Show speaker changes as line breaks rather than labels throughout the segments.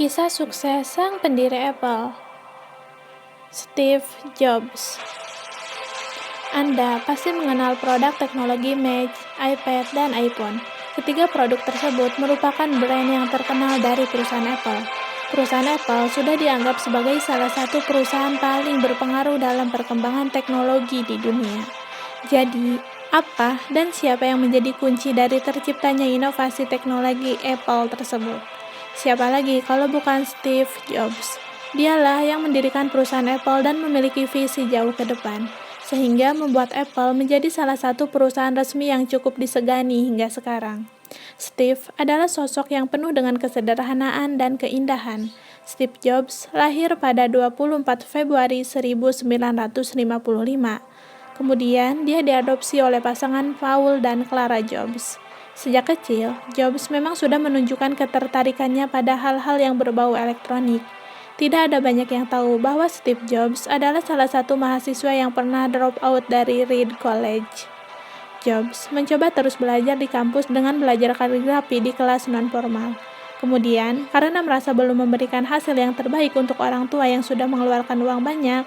Kisah sukses sang pendiri Apple, Steve Jobs. Anda pasti mengenal produk teknologi Mac, iPad, dan iPhone. Ketiga produk tersebut merupakan brand yang terkenal dari perusahaan Apple. Perusahaan Apple sudah dianggap sebagai salah satu perusahaan paling berpengaruh dalam perkembangan teknologi di dunia. Jadi, apa dan siapa yang menjadi kunci dari terciptanya inovasi teknologi Apple tersebut? Siapa lagi kalau bukan Steve Jobs? Dialah yang mendirikan perusahaan Apple dan memiliki visi jauh ke depan, sehingga membuat Apple menjadi salah satu perusahaan resmi yang cukup disegani hingga sekarang. Steve adalah sosok yang penuh dengan kesederhanaan dan keindahan. Steve Jobs lahir pada 24 Februari 1955. Kemudian dia diadopsi oleh pasangan Paul dan Clara Jobs. Sejak kecil, Jobs memang sudah menunjukkan ketertarikannya pada hal-hal yang berbau elektronik. Tidak ada banyak yang tahu bahwa Steve Jobs adalah salah satu mahasiswa yang pernah drop out dari Reed College. Jobs mencoba terus belajar di kampus dengan belajar kaligrafi di kelas non-formal. Kemudian, karena merasa belum memberikan hasil yang terbaik untuk orang tua yang sudah mengeluarkan uang banyak,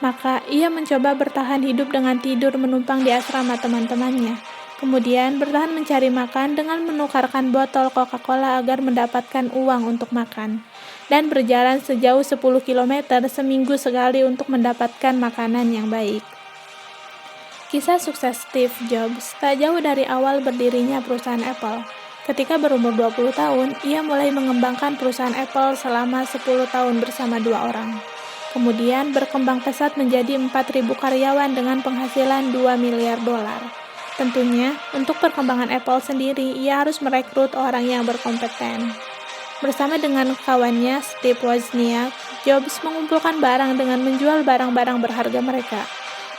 maka ia mencoba bertahan hidup dengan tidur menumpang di asrama teman-temannya. Kemudian bertahan mencari makan dengan menukarkan botol Coca-Cola agar mendapatkan uang untuk makan. Dan berjalan sejauh 10 km seminggu sekali untuk mendapatkan makanan yang baik. Kisah sukses Steve Jobs tak jauh dari awal berdirinya perusahaan Apple. Ketika berumur 20 tahun, ia mulai mengembangkan perusahaan Apple selama 10 tahun bersama 2 orang. Kemudian berkembang pesat menjadi 4.000 karyawan dengan penghasilan $2 miliar. Tentunya, untuk perkembangan Apple sendiri, ia harus merekrut orang yang berkompeten. Bersama dengan kawannya, Steve Wozniak, Jobs mengumpulkan barang dengan menjual barang-barang berharga mereka.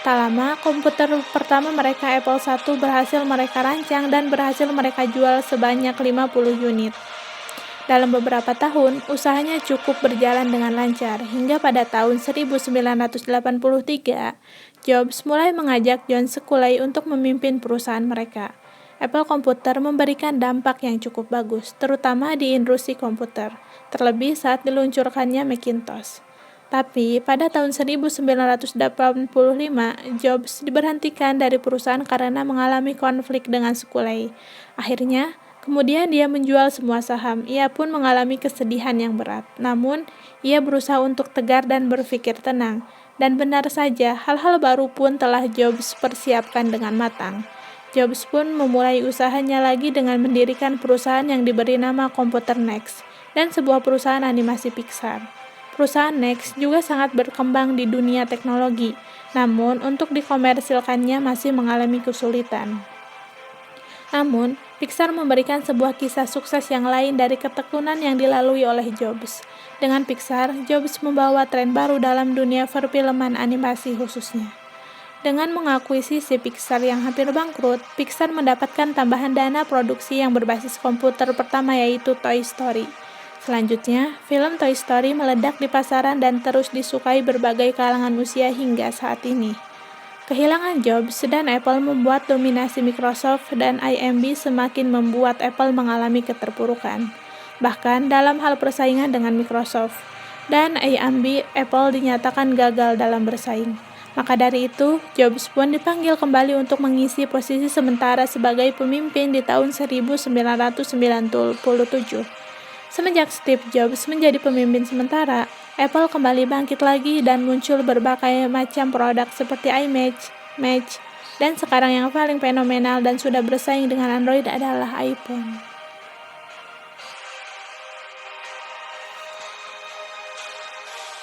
Tak lama, komputer pertama mereka Apple I berhasil mereka rancang dan berhasil mereka jual sebanyak 50 unit. Dalam beberapa tahun, usahanya cukup berjalan dengan lancar, hingga pada tahun 1983, Jobs mulai mengajak John Sculley untuk memimpin perusahaan mereka. Apple Computer memberikan dampak yang cukup bagus, terutama di industri komputer, terlebih saat diluncurkannya Macintosh. Tapi, pada tahun 1985, Jobs diberhentikan dari perusahaan karena mengalami konflik dengan Sculley. Akhirnya, kemudian dia menjual semua saham. Ia pun mengalami kesedihan yang berat. Namun, ia berusaha untuk tegar dan berpikir tenang. Dan benar saja, hal-hal baru pun telah Jobs persiapkan dengan matang. Jobs pun memulai usahanya lagi dengan mendirikan perusahaan yang diberi nama Computer Next dan sebuah perusahaan animasi Pixar. Perusahaan Next juga sangat berkembang di dunia teknologi, namun untuk dikomersilkannya masih mengalami kesulitan. Namun, Pixar memberikan sebuah kisah sukses yang lain dari ketekunan yang dilalui oleh Jobs. Dengan Pixar, Jobs membawa tren baru dalam dunia perfilman animasi khususnya. Dengan mengakuisisi Pixar yang hampir bangkrut, Pixar mendapatkan tambahan dana produksi yang berbasis komputer pertama yaitu Toy Story. Selanjutnya, film Toy Story meledak di pasaran dan terus disukai berbagai kalangan usia hingga saat ini. Kehilangan Jobs dan Apple membuat dominasi Microsoft dan IBM semakin membuat Apple mengalami keterpurukan. Bahkan dalam hal persaingan dengan Microsoft dan IBM, Apple dinyatakan gagal dalam bersaing. Maka dari itu, Jobs pun dipanggil kembali untuk mengisi posisi sementara sebagai pemimpin di tahun 1997. Semenjak Steve Jobs menjadi pemimpin sementara, Apple kembali bangkit lagi dan muncul berbagai macam produk seperti iMac, Mac, dan sekarang yang paling fenomenal dan sudah bersaing dengan Android adalah iPhone.